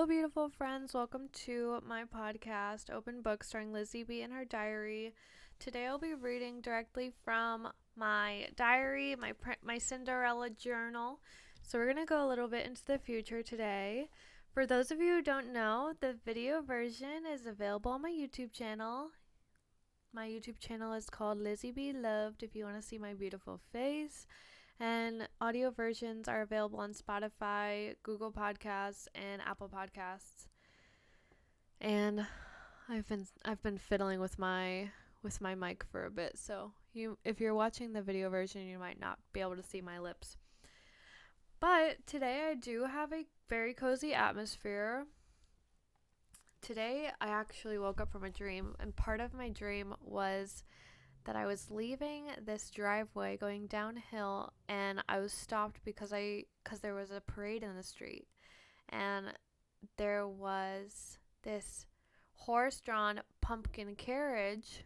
Hello, beautiful friends. Welcome to my podcast, Open Book, starring Lizzie B in her diary. Today, I'll be reading directly from my diary, my Cinderella journal. So, we're going to go a little bit into the future today. For those of you who don't know, the video version is available on my YouTube channel. My YouTube channel is called Lizzie B Loved if you want to see my beautiful face. And audio versions are available on Spotify, Google Podcasts, and Apple Podcasts. And I've been fiddling with my mic for a bit, so if you're watching the video version, you might not be able to see my lips. But today I do have a very cozy atmosphere. Today I actually woke up from a dream, and part of my dream was that I was leaving this driveway going downhill, and I was stopped because there was a parade in the street, and there was this horse-drawn pumpkin carriage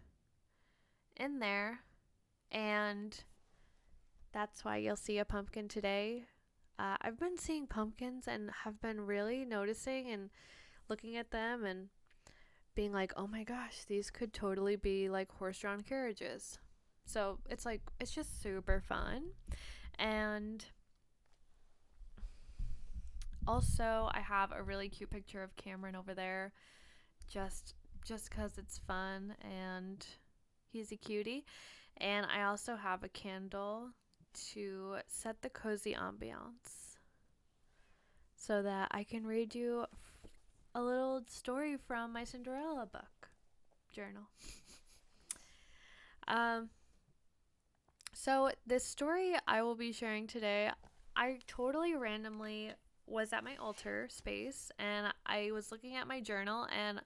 in there, and that's why you'll see a pumpkin today. I've been seeing pumpkins and have been really noticing and looking at them and being like, oh my gosh, these could totally be like horse-drawn carriages. So it's just super fun. And also I have a really cute picture of Cameron over there, just because it's fun and he's a cutie. And I also have a candle to set the cozy ambiance so that I can read you a little story from my Cinderella book journal. So this story I will be sharing today, I totally randomly was at my altar space and I was looking at my journal and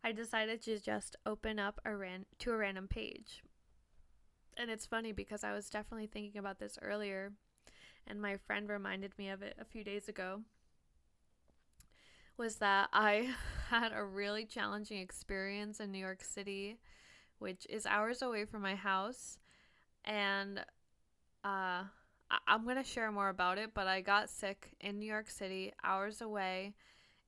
I decided to just open up a random page. And it's funny because I was definitely thinking about this earlier and my friend reminded me of it a few days ago. Was that I had a really challenging experience in New York City, which is hours away from my house. And I'm going to share more about it, but I got sick in New York City, hours away,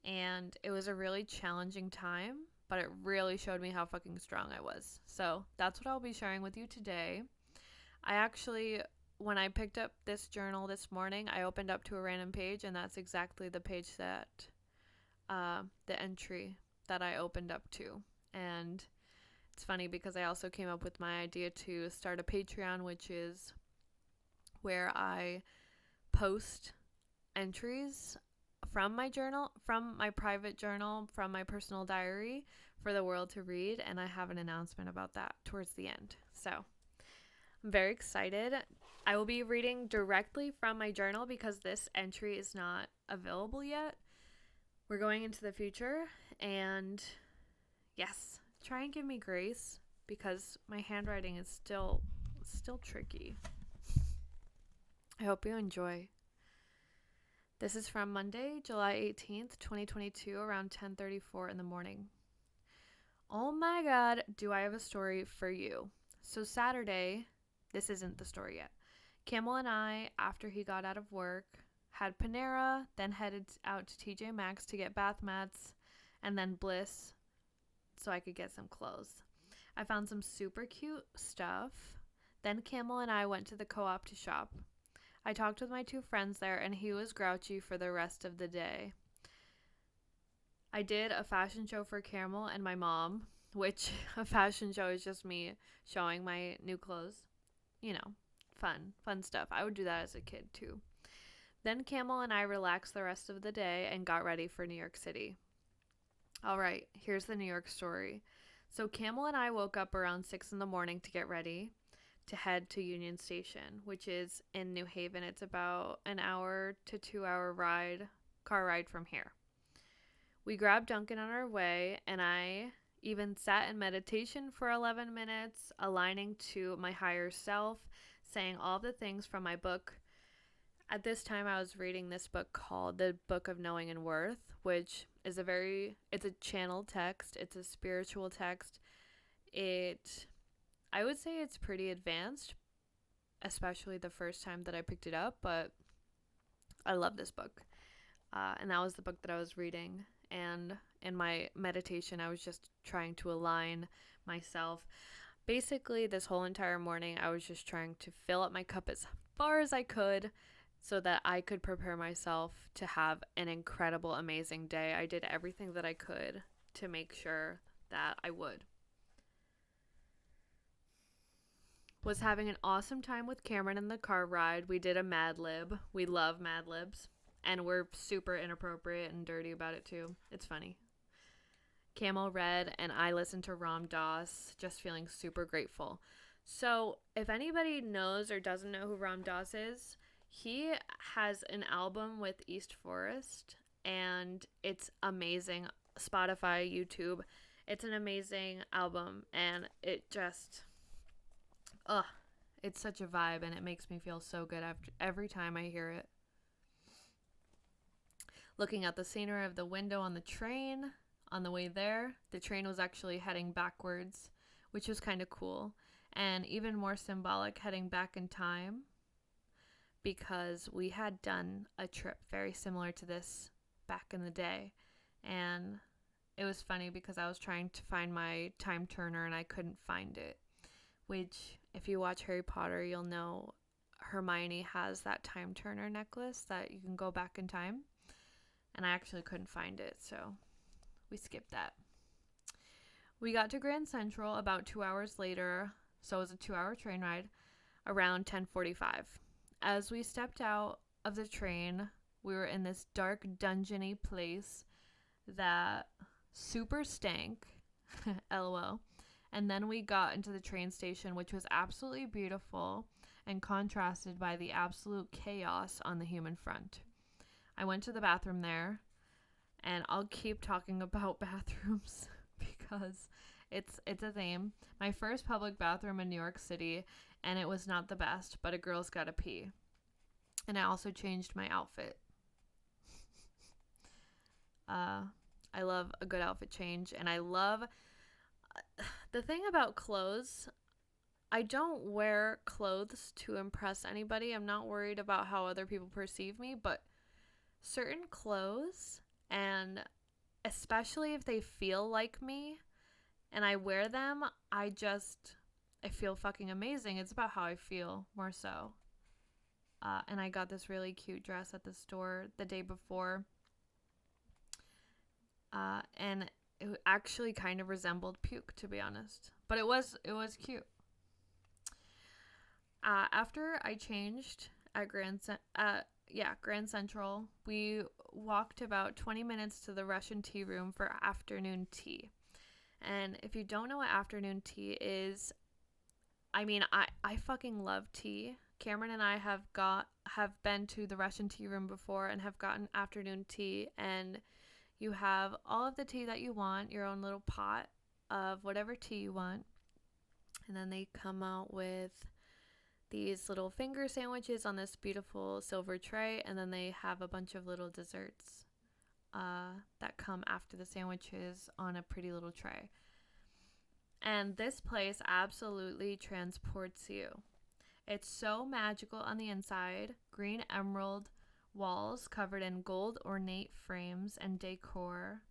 and it was a really challenging time, but it really showed me how fucking strong I was. So that's what I'll be sharing with you today. I actually, when I picked up this journal this morning, I opened up to a random page, and that's exactly the page that, the entry that I opened up to. And it's funny because I also came up with my idea to start a Patreon, which is where I post entries from my journal, from my private journal, from my personal diary for the world to read. And I have an announcement about that towards the end. So I'm very excited. I will be reading directly from my journal because this entry is not available yet. We're going into the future, and yes, try and give me grace because my handwriting is still tricky. I hope you enjoy. This is from Monday, July 18th, 2022, around 10:34 in the morning. Oh my god, do I have a story for you. So Saturday, this isn't the story yet. Camel and I, after he got out of work, had Panera, then headed out to TJ Maxx to get bath mats, and then Bliss so I could get some clothes. I found some super cute stuff. Then Camel and I went to the co-op to shop. I talked with my two friends there, and he was grouchy for the rest of the day. I did a fashion show for Camel and my mom, which a fashion show is just me showing my new clothes. You know, fun stuff. I would do that as a kid too. Then Camel and I relaxed the rest of the day and got ready for New York City. All right, here's the New York story. So Camel and I woke up around 6 in the morning to get ready to head to Union Station, which is in New Haven. It's about an hour to 2 hour car ride from here. We grabbed Dunkin' on our way, and I even sat in meditation for 11 minutes, aligning to my higher self, saying all the things from my book. At this time, I was reading this book called The Book of Knowing and Worth, which is it's a channeled text. It's a spiritual text. I would say it's pretty advanced, especially the first time that I picked it up, but I love this book. And that was the book that I was reading. And in my meditation, I was just trying to align myself. Basically, this whole entire morning, I was just trying to fill up my cup as far as I could so that I could prepare myself to have an incredible, amazing day. I did everything that I could to make sure that I would. Was having an awesome time with Cameron in the car ride. We did a Mad Lib. We love Mad Libs. And we're super inappropriate and dirty about it too. It's funny. Camel read and I listened to Ram Dass, just feeling super grateful. So, if anybody knows or doesn't know who Ram Dass is, he has an album with East Forest and it's amazing. Spotify, YouTube. It's an amazing album and it just it's such a vibe and it makes me feel so good after every time I hear it. Looking at the scenery of the window on the train on the way there, the train was actually heading backwards, which was kind of cool. And even more symbolic, heading back in time because we had done a trip very similar to this back in the day. And it was funny because I was trying to find my time turner and I couldn't find it. Which, if you watch Harry Potter, you'll know Hermione has that time turner necklace that you can go back in time. And I actually couldn't find it, so we skipped that. We got to Grand Central about 2 hours later, so it was a 2-hour train ride, around 10:45. As we stepped out of the train, we were in this dark, dungeony place that super stank, lol. And then we got into the train station, which was absolutely beautiful and contrasted by the absolute chaos on the human front. I went to the bathroom there, and I'll keep talking about bathrooms because it's a theme. My first public bathroom in New York City, and it was not the best, but a girl's gotta pee. And I also changed my outfit. I love a good outfit change, and I love the thing about clothes. I don't wear clothes to impress anybody. I'm not worried about how other people perceive me, but certain clothes, and especially if they feel like me and I wear them, I feel fucking amazing. It's about how I feel more so. And I got this really cute dress at the store the day before. And it actually kind of resembled puke, to be honest. But it was cute. After I changed at Grand Central, we walked about 20 minutes to the Russian tea room for afternoon tea. And if you don't know what afternoon tea is, I mean, I fucking love tea. Cameron and I have been to the Russian tea room before and have gotten afternoon tea, and you have all of the tea that you want, your own little pot of whatever tea you want. And then they come out with these little finger sandwiches on this beautiful silver tray, and then they have a bunch of little desserts that come after the sandwiches on a pretty little tray. And this place absolutely transports you. It's so magical on the inside. Green emerald walls covered in gold ornate frames and decor,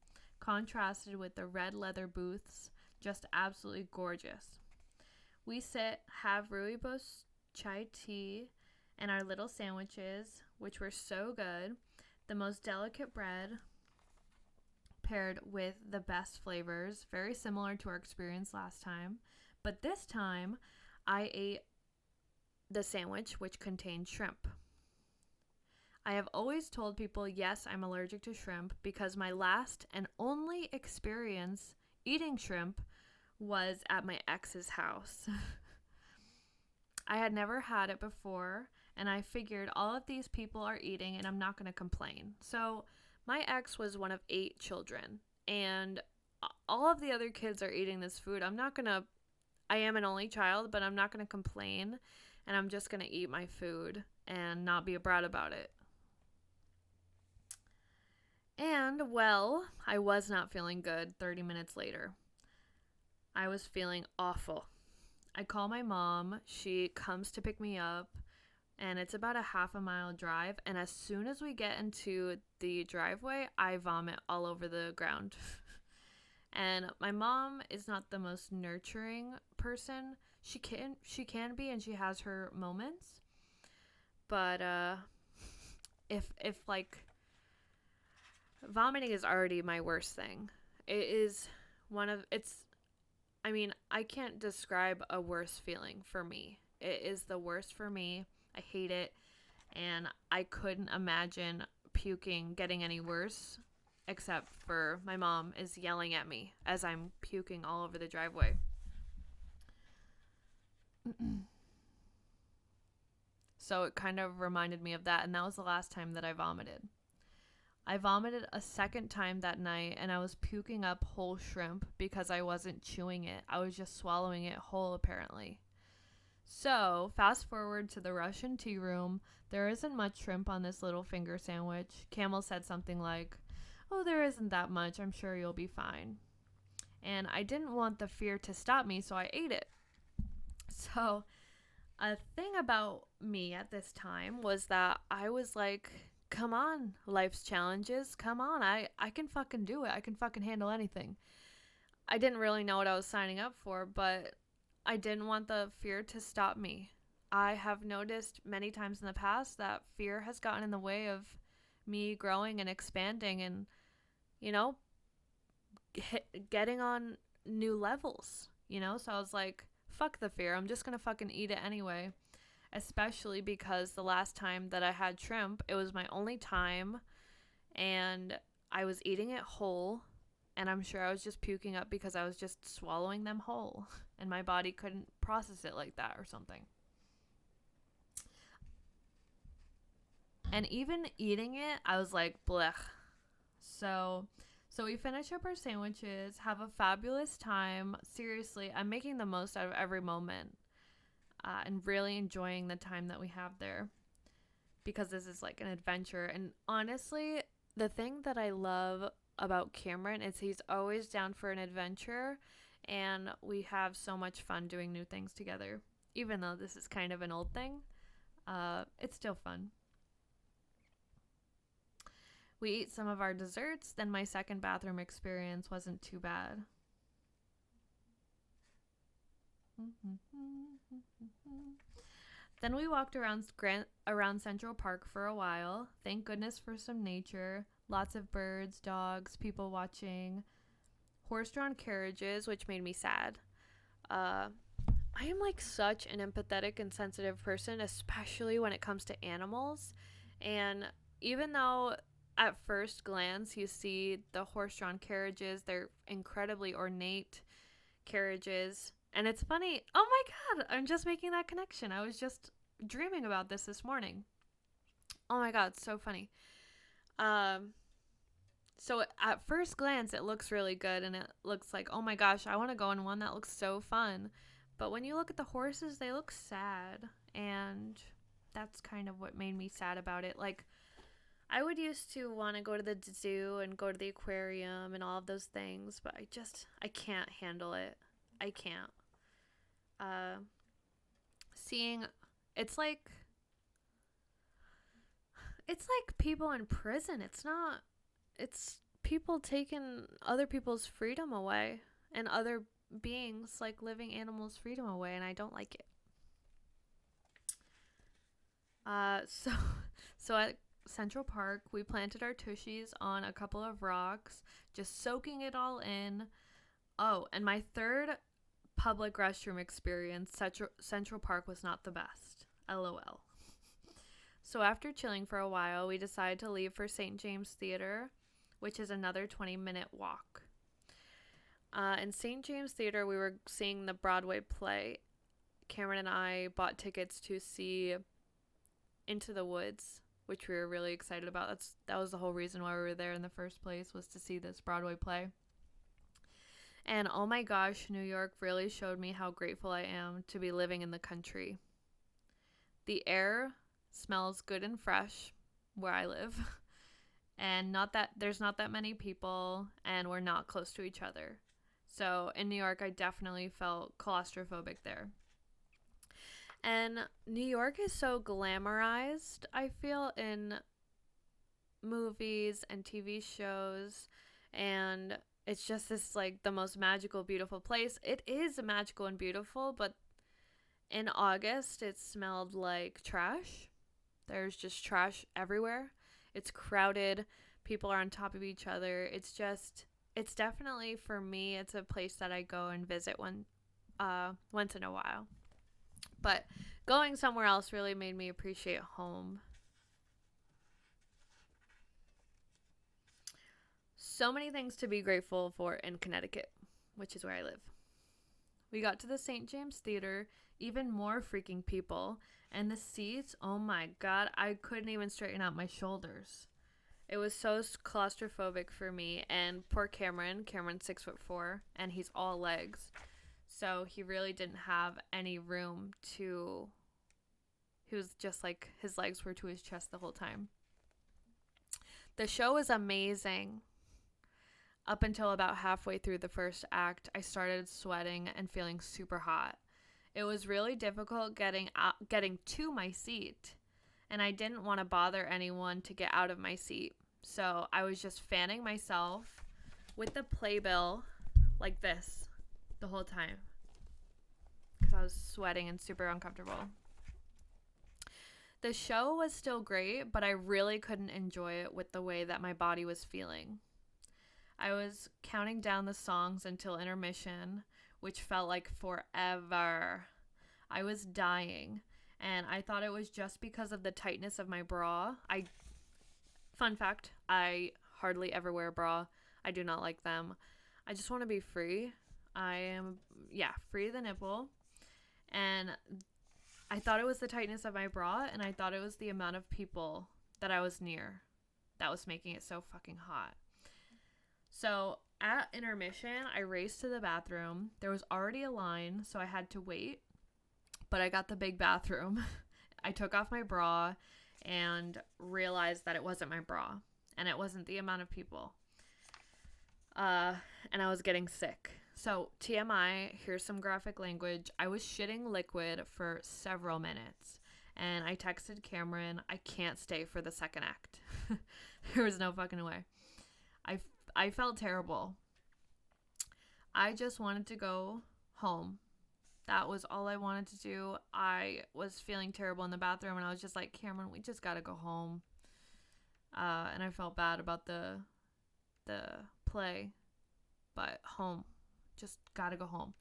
contrasted with the red leather booths, just absolutely gorgeous. We sit, have rooibos chai tea, and our little sandwiches, which were so good. The most delicate bread paired with the best flavors, very similar to our experience last time. But this time, I ate the sandwich, which contained shrimp. I have always told people, yes, I'm allergic to shrimp because my last and only experience eating shrimp was at my ex's house. I had never had it before, and I figured all of these people are eating and I'm not going to complain. So my ex was one of 8 children, and all of the other kids are eating this food. I am an only child, but I'm not going to complain, and I'm just going to eat my food and not be a brat about it. And, well, I was not feeling good 30 minutes later. I was feeling awful. I call my mom. She comes to pick me up. and it's about a half a mile drive. And as soon as we get into the driveway, I vomit all over the ground. And my mom is not the most nurturing person. She can be, and she has her moments. But if like vomiting is already my worst thing. It is one of it's I mean, I can't describe a worse feeling for me. It is the worst for me. I hate it, and I couldn't imagine puking getting any worse, except for my mom is yelling at me as I'm puking all over the driveway. So it kind of reminded me of that, and that was the last time that I vomited. I vomited a second time that night, and I was puking up whole shrimp because I wasn't chewing it. I was just swallowing it whole, apparently. So, fast forward to the Russian tea room. There isn't much shrimp on this little finger sandwich. Camel said something like, "Oh, there isn't that much. I'm sure you'll be fine." And I didn't want the fear to stop me, so I ate it. So, a thing about me at this time was that I was like, come on, life's challenges. Come on, I can fucking do it. I can fucking handle anything. I didn't really know what I was signing up for, but I didn't want the fear to stop me. I have noticed many times in the past that fear has gotten in the way of me growing and expanding and, you know, getting on new levels. So I was like, fuck the fear. I'm just going to fucking eat it anyway. Especially because the last time that I had shrimp, it was my only time, and I was eating it whole, and I'm sure I was just puking up because I was just swallowing them whole, and my body couldn't process it like that or something. And even eating it, I was like, blech. So, so we finish up our sandwiches, have a fabulous time. Seriously, I'm making the most out of every moment, and really enjoying the time that we have there because this is like an adventure. And honestly, the thing that I love about Cameron is he's always down for an adventure, and we have so much fun doing new things together. Even though this is kind of an old thing, it's still fun. We eat some of our desserts, then my second bathroom experience wasn't too bad. Then we walked around Central Park for a while. Thank goodness for some nature. Lots of birds, dogs, people watching, horse-drawn carriages, which made me sad. Uh, I am like such an empathetic and sensitive person, especially when it comes to animals. And even though at first glance you see the horse-drawn carriages, they're incredibly ornate carriages. And it's funny. Oh my God, I'm just making that connection. I was just dreaming about this morning. Oh my God, so funny. Um, so at first glance, it looks really good, and it looks like, oh my gosh, I want to go in one that looks so fun. But when you look at the horses, they look sad, and that's kind of what made me sad about it. Like, I would used to want to go to the zoo and go to the aquarium and all of those things, but I can't handle it. I can't. Uh, Seeing, it's like, people in prison. It's people taking other people's freedom away, and other beings like living animals' freedom away, and I don't like it. So, so at Central Park, we planted our tushies on a couple of rocks, just soaking it all in. Oh, and my third public restroom experience, Central Park was not the best. LOL. So after chilling for a while, we decided to leave for St. James Theater, which is another 20-minute walk. In St. James Theater, we were seeing the Broadway play. Cameron and I bought tickets to see Into the Woods, which we were really excited about. That was the whole reason why we were there in the first place, was to see this Broadway play. And oh my gosh, New York really showed me how grateful I am to be living in the country. The air smells good and fresh where I live. And there's not that many people, and we're not close to each other. So in New York, I definitely felt claustrophobic there. And New York is so glamorized, I feel, in movies and TV shows. And it's just this, like, the most magical, beautiful place. It is magical and beautiful, but in August, it smelled like trash. There's just trash everywhere. It's crowded. People are on top of each other. It's definitely, for me, it's a place that I go and visit once in a while. But going somewhere else really made me appreciate home. So many things to be grateful for in Connecticut, which is where I live. We got to the St. James Theater, even more freaking people, and the seats, oh my god, I couldn't even straighten out my shoulders. It was so claustrophobic for me, and poor Cameron. Cameron's 6'4", and he's all legs, so he really didn't have any room to. He was just like his legs were to his chest the whole time. The show was amazing. Up until about halfway through the first act, I started sweating and feeling super hot. It was really difficult getting to my seat, and I didn't want to bother anyone to get out of my seat. So I was just fanning myself with the playbill like this the whole time because I was sweating and super uncomfortable. The show was still great, but I really couldn't enjoy it with the way that my body was feeling. I was counting down the songs until intermission, which felt like forever. I was dying, and I thought it was just because of the tightness of my bra. Fun fact, I hardly ever wear a bra. I do not like them. I just want to be free. I am, free the nipple. And I thought it was the tightness of my bra, and I thought it was the amount of people that I was near that was making it so fucking hot. So at intermission, I raced to the bathroom. There was already a line, so I had to wait. But I got the big bathroom. I took off my bra and realized that it wasn't my bra. And it wasn't the amount of people. And I was getting sick. So TMI, here's some graphic language. I was shitting liquid for several minutes. And I texted Cameron, I can't stay for the second act. There was no fucking way. I felt terrible. I just wanted to go home. That was all I wanted to do. I was feeling terrible in the bathroom, and I was just like, Cameron, we just gotta go home. And I felt bad about the play, but home. Just gotta go home.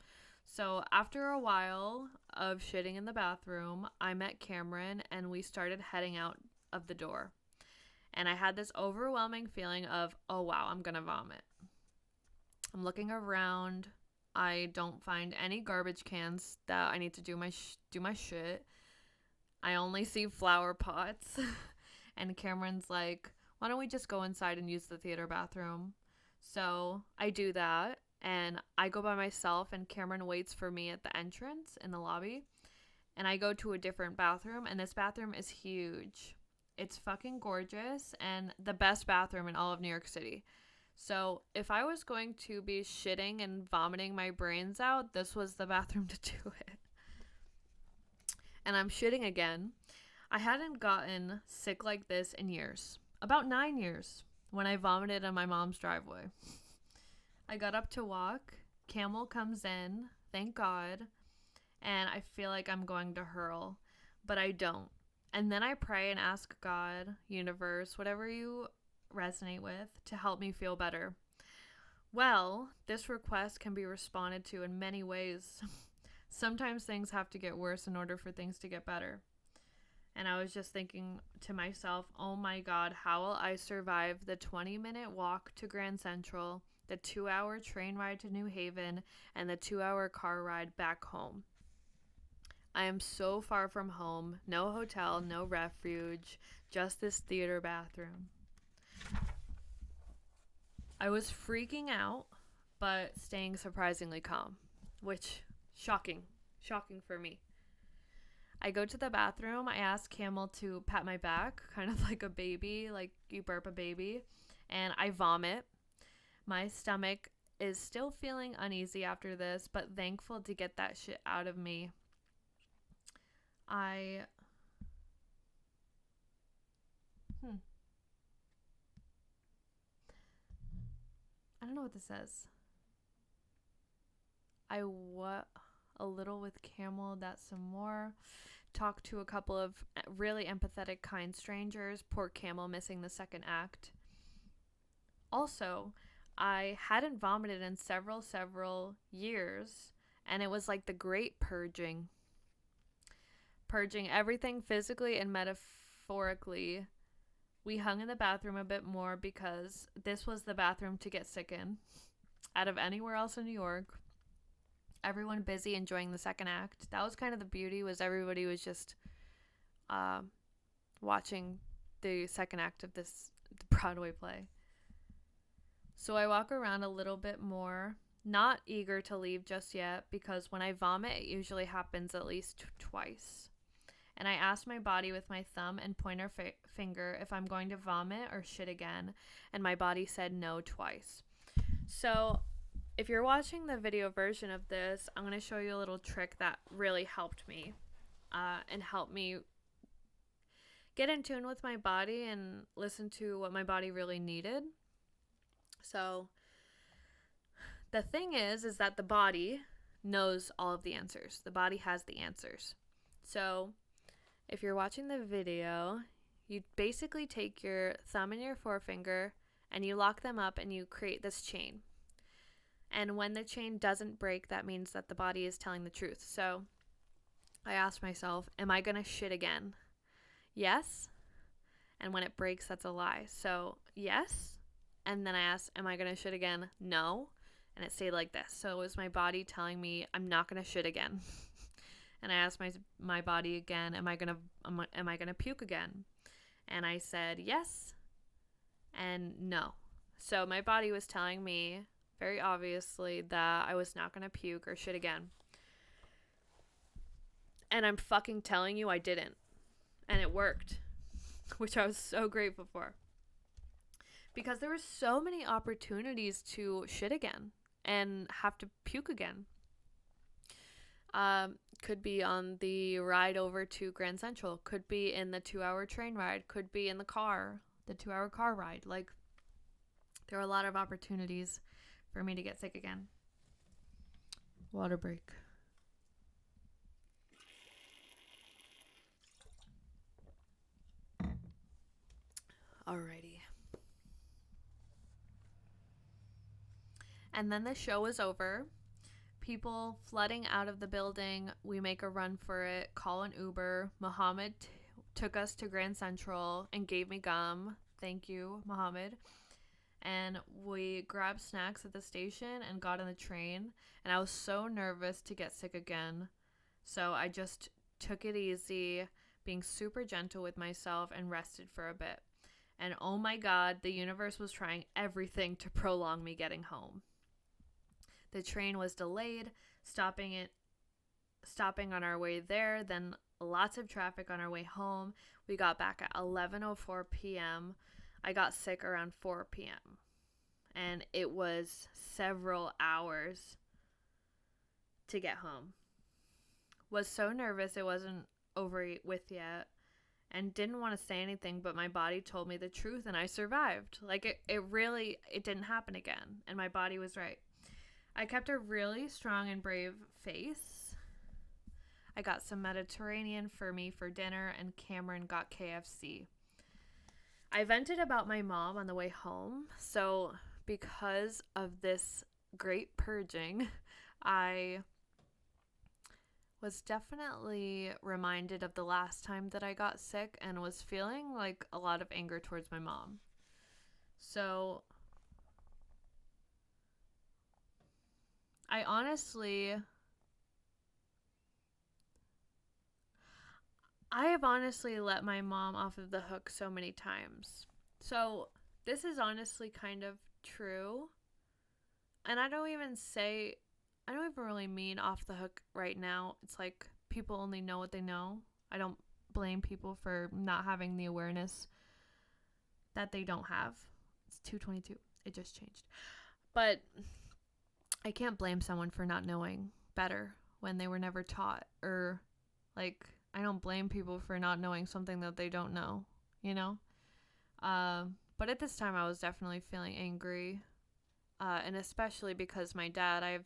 So after a while of shitting in the bathroom, I met Cameron, and we started heading out of the door. And I had this overwhelming feeling of, oh wow, I'm gonna vomit. I'm looking around. I don't find any garbage cans that I need to do my shit. I only see flower pots. And Cameron's like, why don't we just go inside and use the theater bathroom? So I do that, and I go by myself, and Cameron waits for me at the entrance in the lobby. And I go to a different bathroom, and this bathroom is huge. It's fucking gorgeous, and the best bathroom in all of New York City. So if I was going to be shitting and vomiting my brains out, this was the bathroom to do it. And I'm shitting again. I hadn't gotten sick like this in years. About 9 years, when I vomited in my mom's driveway. I got up to walk. Camel comes in, thank God. And I feel like I'm going to hurl, but I don't. And then I pray and ask God, universe, whatever you resonate with, to help me feel better. Well, this request can be responded to in many ways. Sometimes things have to get worse in order for things to get better. And I was just thinking to myself, oh my God, how will I survive the 20-minute walk to Grand Central, the 2-hour train ride to New Haven, and the 2-hour car ride back home? I am so far from home, no hotel, no refuge, just this theater bathroom. I was freaking out, but staying surprisingly calm, which, shocking for me. I go to the bathroom, I ask Camel to pat my back, kind of like a baby, like you burp a baby, and I vomit. My stomach is still feeling uneasy after this, but thankful to get that shit out of me. I I don't know what this says. I what a little with camel, that some more. Talked to a couple of really empathetic, kind strangers. Poor camel missing the second act. Also, I hadn't vomited in several years, and it was like the great purging. Purging everything physically and metaphorically. We hung in the bathroom a bit more because this was the bathroom to get sick in. Out of anywhere else in New York, everyone busy enjoying the second act. That was kind of the beauty, was everybody was just uh, watching the second act of this Broadway play. So I walk around a little bit more, not eager to leave just yet, because when I vomit, it usually happens at least twice. And I asked my body with my thumb and pointer finger if I'm going to vomit or shit again, and my body said no twice. So if you're watching the video version of this, I'm going to show you a little trick that really helped me and helped me get in tune with my body and listen to what my body really needed. So the thing is that the body knows all of the answers. The body has the answers. So if you're watching the video, you basically take your thumb and your forefinger and you lock them up and you create this chain. And when the chain doesn't break, that means that the body is telling the truth. So I asked myself, am I going to shit again? Yes. And when it breaks, that's a lie. So yes. And then I asked, am I going to shit again? No. And it stayed like this. So it was my body telling me I'm not going to shit again. And I asked my body again, am I gonna puke again? And I said yes and no. So my body was telling me very obviously that I was not gonna puke or shit again. And I'm fucking telling you I didn't. And it worked, which I was so grateful for. Because there were so many opportunities to shit again and have to puke again. Could be on the ride over to Grand Central, could be in the 2-hour train ride, could be in the 2-hour car ride. Like, there are a lot of opportunities for me to get sick again. Water break. Alrighty. And then the show was over. People flooding out of the building. We make a run for it, call an Uber. Muhammad took us to Grand Central and gave me gum. Thank you, Muhammad. And we grabbed snacks at the station and got on the train. And I was so nervous to get sick again. So I just took it easy, being super gentle with myself, and rested for a bit. And oh my God, the universe was trying everything to prolong me getting home. The train was delayed, stopping on our way there, then lots of traffic on our way home. We got back at 11:04 p.m. I got sick around 4 p.m. And it was several hours to get home. Was so nervous it wasn't over with yet, and didn't want to say anything, but my body told me the truth and I survived. Like, it didn't happen again, and my body was right. I kept a really strong and brave face. I got some Mediterranean for me for dinner, and Cameron got KFC. I vented about my mom on the way home, so because of this great purging, I was definitely reminded of the last time that I got sick and was feeling like a lot of anger towards my mom. So I have honestly let my mom off of the hook so many times. So this is honestly kind of true. And I don't even really mean off the hook right now. It's like people only know what they know. I don't blame people for not having the awareness that they don't have. It's 2:22. It just changed. But I can't blame someone for not knowing better when they were never taught, or I don't blame people for not knowing something that they don't know, you know? But at this time, I was definitely feeling angry. And especially because my dad,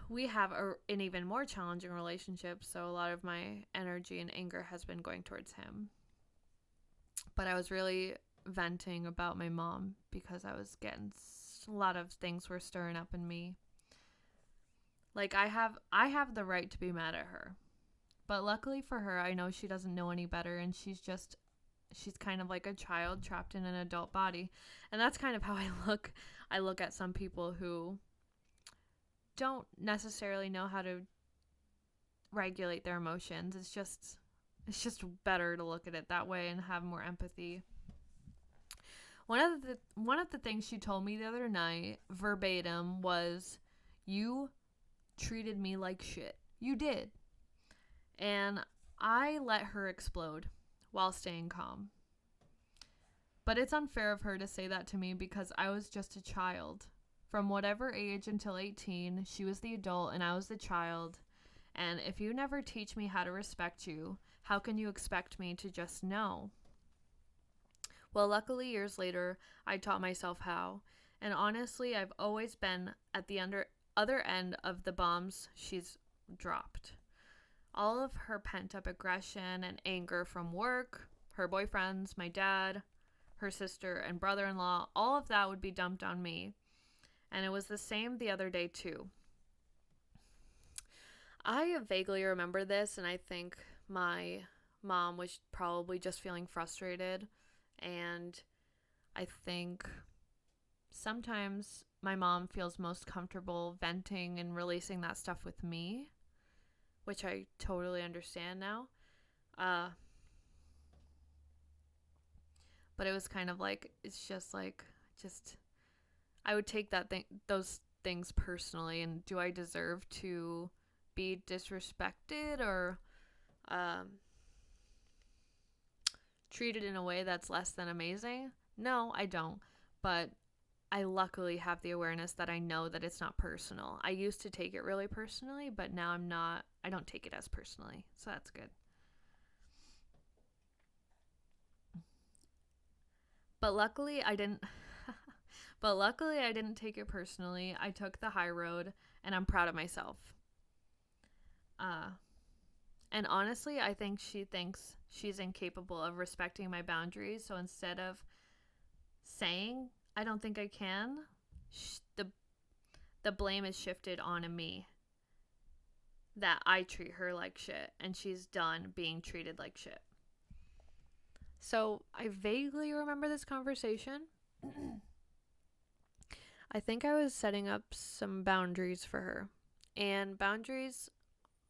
we have an even more challenging relationship. So a lot of my energy and anger has been going towards him. But I was really venting about my mom because I was getting a lot of things were stirring up in me. Like I have the right to be mad at her. But luckily for her, I know she doesn't know any better, and she's kind of like a child trapped in an adult body. And that's kind of how I look at some people who don't necessarily know how to regulate their emotions. It's just better to look at it that way and have more empathy. One of the things she told me the other night verbatim was, "You treated me like shit. You did." And I let her explode while staying calm. But it's unfair of her to say that to me because I was just a child. From whatever age until 18, she was the adult and I was the child. And if you never teach me how to respect you, how can you expect me to just know? Well, luckily, years later, I taught myself how. And honestly, I've always been at the other end of the bombs she's dropped. All of her pent up aggression and anger from work, her boyfriends, my dad, her sister, and brother in law, all of that would be dumped on me. And it was the same the other day, too. I vaguely remember this, and I think my mom was probably just feeling frustrated. And I think sometimes my mom feels most comfortable venting and releasing that stuff with me, which I totally understand now. Uh, but it was kind of like, it's just like, just, I would take those things personally. And do I deserve to be disrespected or um, treated in a way that's less than amazing? No, I don't. But I luckily have the awareness that I know that it's not personal. I used to take it really personally, but now I don't take it as personally. So that's good. But luckily I didn't but luckily I didn't take it personally. I took the high road and I'm proud of myself. Uh and honestly, I think she thinks she's incapable of respecting my boundaries. So instead of saying I don't think I can, the blame is shifted onto me that I treat her like shit and she's done being treated like shit. So I vaguely remember this conversation. I think I was setting up some boundaries for her. And boundaries,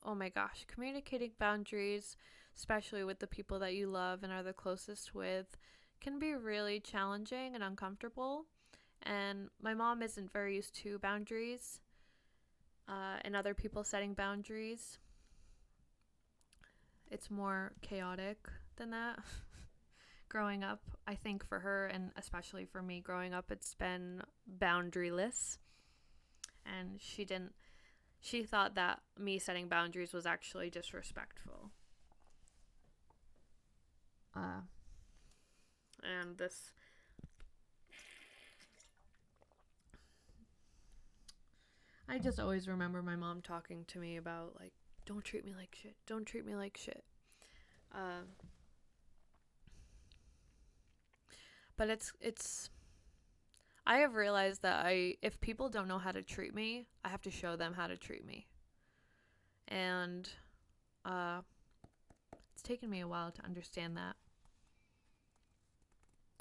oh my gosh, communicating boundaries, especially with the people that you love and are the closest with, can be really challenging and uncomfortable. And my mom isn't very used to boundaries and other people setting boundaries. It's more chaotic than that. Growing up, I think for her and especially for me growing up, it's been boundaryless. And she thought that me setting boundaries was actually disrespectful. Uh, and this I just always remember my mom talking to me about like, don't treat me like shit. Don't treat me like shit. Uh, but it's I have realized that if people don't know how to treat me, I have to show them how to treat me. And uh, it's taken me a while to understand that.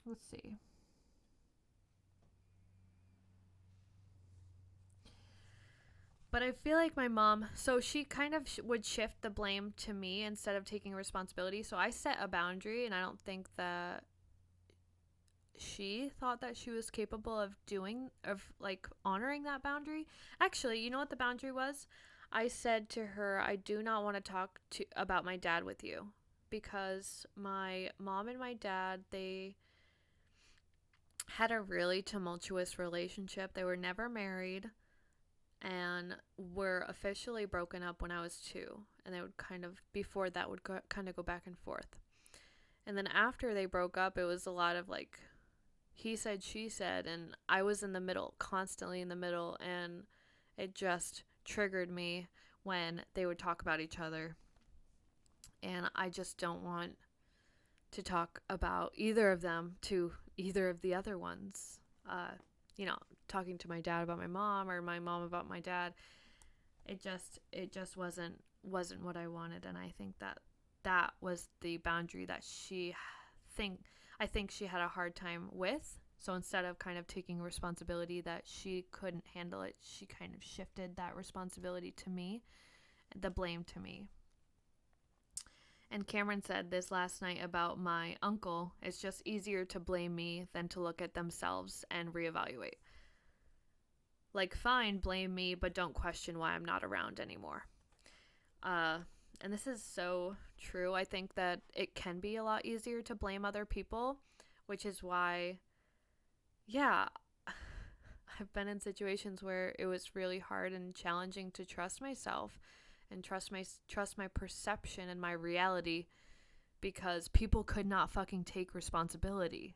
Let's see. But I feel like my mom, so she kind of would shift the blame to me instead of taking responsibility. So I set a boundary, and I don't think that she thought that she was capable of like honoring that boundary. Actually, you know what the boundary was? I said to her, I do not want to talk about my dad with you because my mom and my dad, they had a really tumultuous relationship. They were never married and were officially broken up when I was 2. and they would before that would kind of go back and forth. And then after they broke up, it was a lot of like he said, she said, and I was in the middle, constantly in the middle, and it just triggered me when they would talk about each other. And I just don't want to talk about either of them to either of the other ones. Talking to my dad about my mom or my mom about my dad, it just wasn't what I wanted, and I think that was the boundary that I think she had a hard time with. So instead of kind of taking responsibility that she couldn't handle it, she kind of shifted that responsibility to me, the blame to me. And Cameron said this last night about my uncle. It's just easier to blame me than to look at themselves and reevaluate. Like, fine, blame me, but don't question why I'm not around anymore. And this is so true. I think that it can be a lot easier to blame other people, which is why, yeah, I've been in situations where it was really hard and challenging to trust myself and trust my perception and my reality, because people could not fucking take responsibility.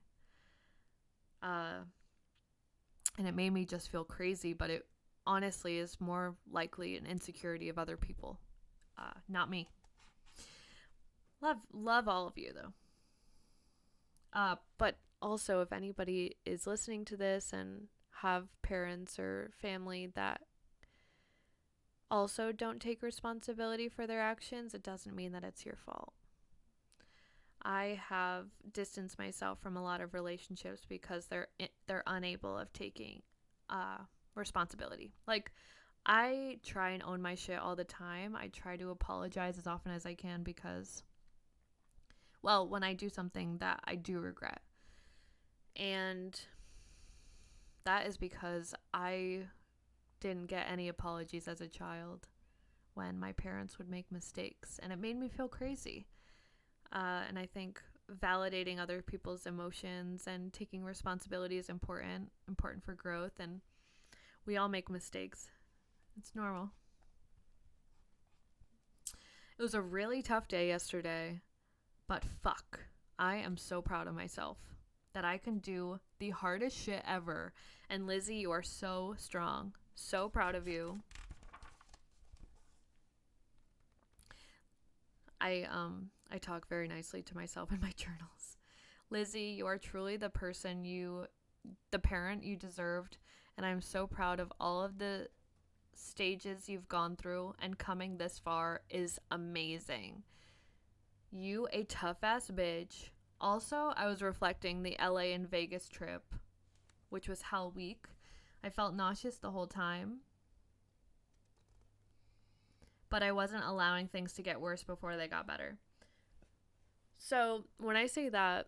And it made me just feel crazy, but it honestly is more likely an insecurity of other people, not me. Love all of you, though. But also, if anybody is listening to this and have parents or family that also don't take responsibility for their actions, it doesn't mean that it's your fault. I have distanced myself from a lot of relationships because they're unable of taking responsibility. Like, I try and own my shit all the time. I try to apologize as often as I can because, well, when I do something that I do regret. And that is because I didn't get any apologies as a child when my parents would make mistakes, and it made me feel crazy. And I think validating other people's emotions and taking responsibility is important for growth, and we all make mistakes. It's normal. It was a really tough day yesterday, but fuck, I am so proud of myself that I can do the hardest shit ever. And Lizzie, you are so strong. So proud of you. I talk very nicely to myself in my journals. Lizzie, you are truly the parent you deserved, and I'm so proud of all of the stages you've gone through, and coming this far is amazing. You a tough ass bitch. Also, I was reflecting the LA and Vegas trip, which was hell week. I felt nauseous the whole time, but I wasn't allowing things to get worse before they got better. So when I say that,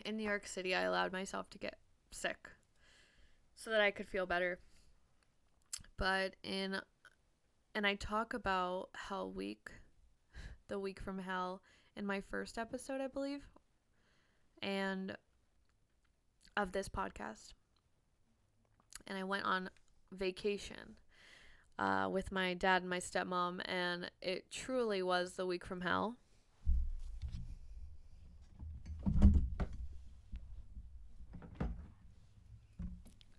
in New York City, I allowed myself to get sick so that I could feel better. And I talk about Hell Week, the week from hell, in my first episode, I believe, and of this podcast. And I went on vacation with my dad and my stepmom, and it truly was the week from hell.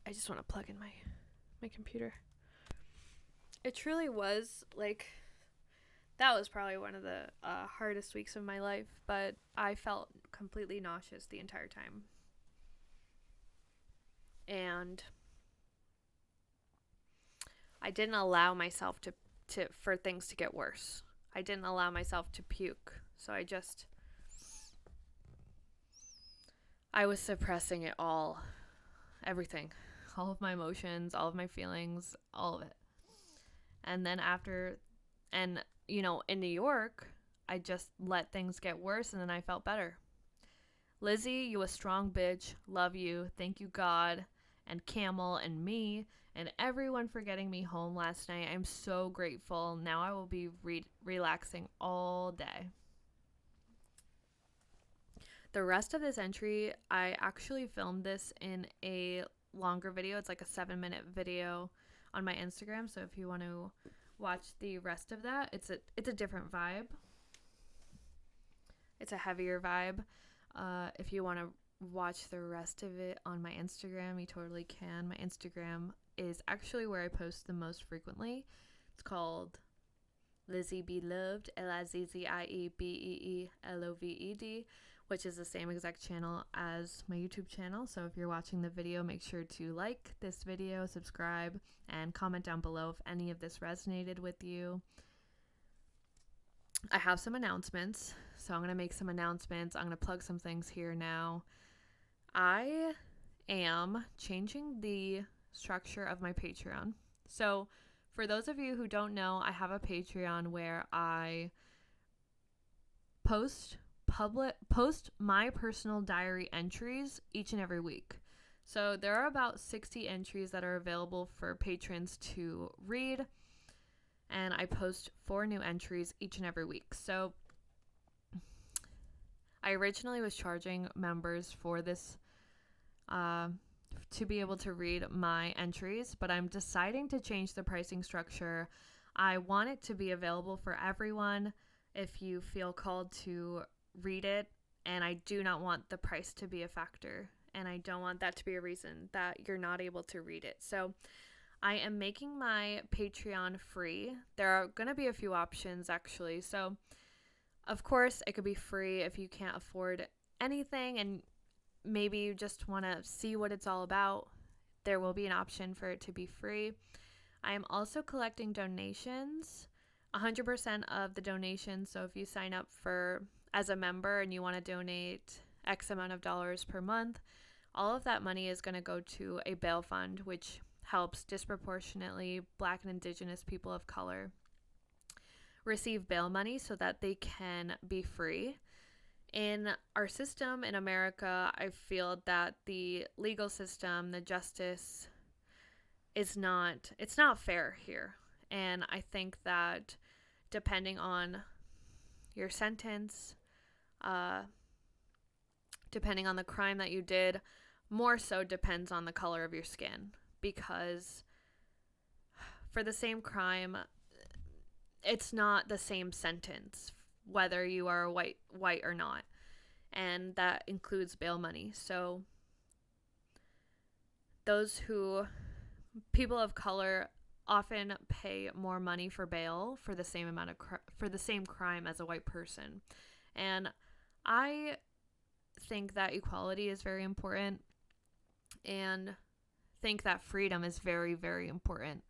I just want to plug in my computer. It truly was, like, that was probably one of the hardest weeks of my life, but I felt completely nauseous the entire time. And I didn't allow myself for things to get worse. I didn't allow myself to puke. So I was suppressing it all. Everything. All of my emotions, all of my feelings, all of it. And then in New York, I just let things get worse, and then I felt better. Lizzie, you a strong bitch. Love you. Thank you, God, and Camel, and me, and everyone for getting me home last night. I'm so grateful. Now I will be relaxing all day. The rest of this entry, I actually filmed this in a longer video. It's like a 7-minute video on my Instagram. So if you want to watch the rest of that. It's a different vibe. It's a heavier vibe. If you want to watch the rest of it on my Instagram, you totally can. My Instagram is actually where I post the most frequently. It's called Lizzie Be Loved, LIZZIEBEELOVED, which is the same exact channel as my YouTube channel. So if you're watching the video, make sure to like this video, subscribe, and comment down below if any of this resonated with you. I have some announcements, so I'm going to make some announcements. I'm going to plug some things here now. I am changing the structure of my Patreon. So for those of you who don't know, I have a Patreon where I post my personal diary entries each and every week. So there are about 60 entries that are available for patrons to read, and I post 4 new entries each and every week. So I originally was charging members for this to be able to read my entries, but I'm deciding to change the pricing structure. I want it to be available for everyone if you feel called to read it, and I do not want the price to be a factor, and I don't want that to be a reason that you're not able to read it. So I am making my Patreon free. There are going to be a few options, actually. So of course, it could be free if you can't afford anything and maybe you just want to see what it's all about. There will be an option for it to be free. I am also collecting donations, 100% of the donations. So if you sign up as a member and you want to donate X amount of dollars per month, all of that money is going to go to a bail fund, which helps disproportionately Black and Indigenous people of color receive bail money so that they can be free. In our system in America, I feel that the legal system, the justice it's not fair here. And I think that depending on your sentence, depending on the crime that you did, more so depends on the color of your skin, because for the same crime, it's not the same sentence whether you are white or not, and that includes bail money. So people of color often pay more money for bail for the same amount of for the same crime as a white person, and I think that equality is very important, and think that freedom is very, very important.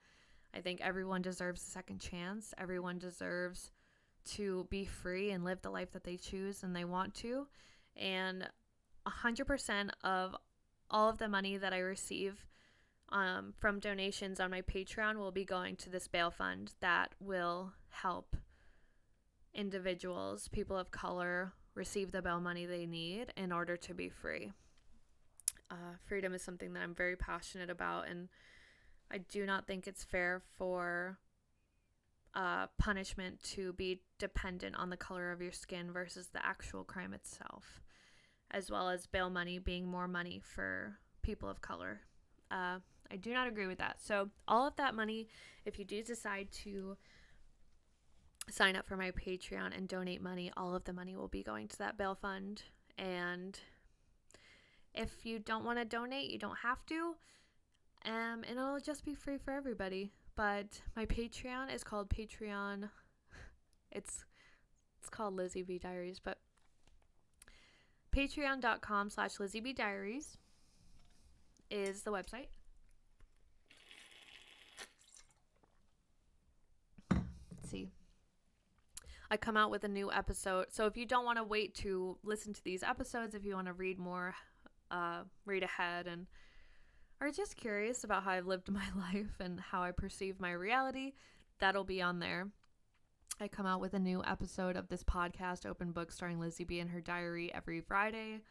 I think everyone deserves a second chance. Everyone deserves to be free and live the life that they choose and they want to. And 100% of all of the money that I receive from donations on my Patreon will be going to this bail fund that will help individuals, people of color, receive the bail money they need in order to be free. Freedom is something that I'm very passionate about, and I do not think it's fair for punishment to be dependent on the color of your skin versus the actual crime itself, as well as bail money being more money for people of color. I do not agree with that. So all of that money, if you do decide to sign up for my Patreon and donate money, all of the money will be going to that bail fund. And if you don't want to donate, you don't have to. And it'll just be free for everybody. But my Patreon is called Patreon. It's called Lizzie B Diaries, but patreon.com/LizzieBDiaries is the website. Let's see. I come out with a new episode. So if you don't want to wait to listen to these episodes, if you want to read more, read ahead, and are just curious about how I've lived my life and how I perceive my reality, that'll be on there. I come out with a new episode of this podcast, Open Book, starring Lizzie B and her diary every Friday,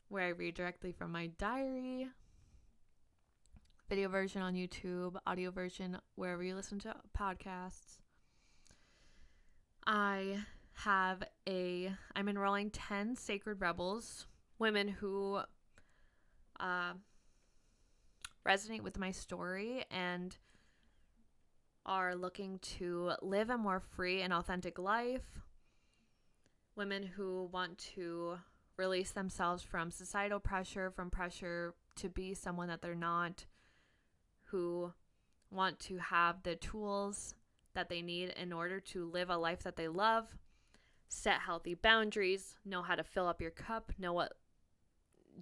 where I read directly from my diary. Video version on YouTube, audio version wherever you listen to podcasts. I'm enrolling 10 Sacred Rebels, women who resonate with my story and are looking to live a more free and authentic life, women who want to release themselves from societal pressure, from pressure to be someone that they're not, who want to have the tools that they need in order to live a life that they love, set healthy boundaries, know how to fill up your cup, know what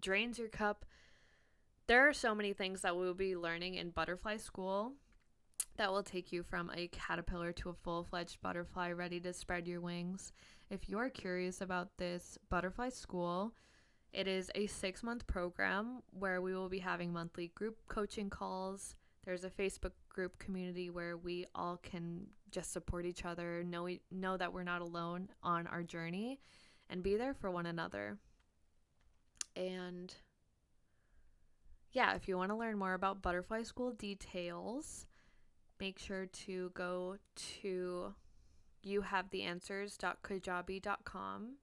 drains your cup. There are so many things that we will be learning in butterfly school that will take you from a caterpillar to a full-fledged butterfly ready to spread your wings. If you're curious about this butterfly school, it is a 6-month program where we will be having monthly group coaching calls. There's a Facebook group community where we all can just support each other, know that we're not alone on our journey, and be there for one another. And yeah, if you want to learn more about butterfly school details, make sure to go to youhavetheanswers.kajabi.com,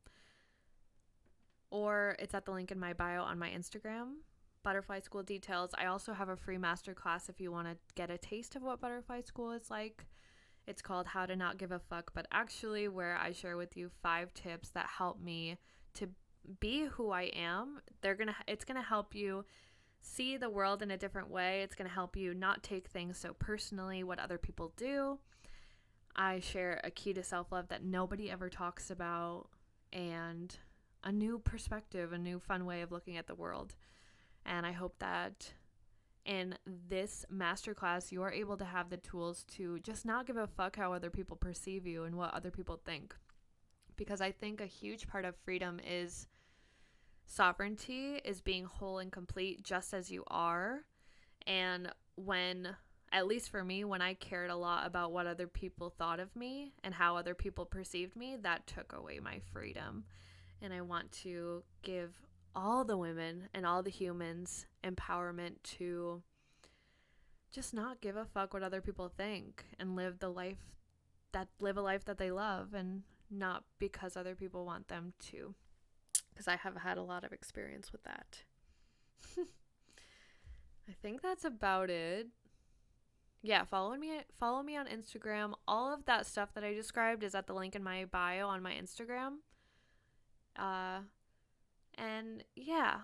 or it's at the link in my bio on my Instagram. Butterfly school details. I also have a free masterclass if you want to get a taste of what butterfly school is like. It's called How to Not Give a Fuck, but actually where I share with you 5 tips that help me to be who I am. It's gonna help you see the world in a different way. It's gonna help you not take things so personally, what other people do. I share a key to self-love that nobody ever talks about, and a new perspective, a new fun way of looking at the world. And I hope that in this masterclass, you're able to have the tools to just not give a fuck how other people perceive you and what other people think. Because I think a huge part of freedom is sovereignty, is being whole and complete just as you are. And when, at least for me, when I cared a lot about what other people thought of me and how other people perceived me, that took away my freedom. And I want to give all the women and all the humans empowerment to just not give a fuck what other people think and live a life that they love, and not because other people want them to, because I have had a lot of experience with that. I think that's about it. Yeah, follow me on Instagram. All of that stuff that I described is at the link in my bio on my Instagram. And yeah,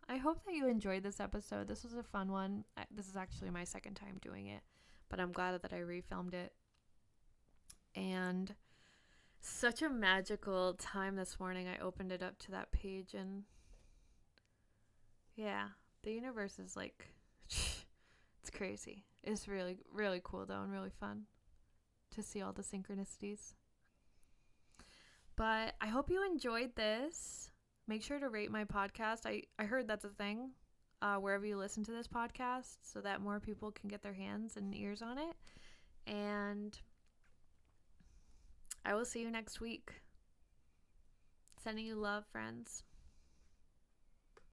I hope that you enjoyed this episode. This was a fun one. This is actually my 2nd time doing it, but I'm glad that I refilmed it. And such a magical time this morning. I opened it up to that page, and yeah, the universe is like, it's crazy. It's really, really cool though, and really fun to see all the synchronicities. But I hope you enjoyed this. Make sure to rate my podcast. I heard that's a thing wherever you listen to this podcast, so that more people can get their hands and ears on it. And I will see you next week. Sending you love, friends.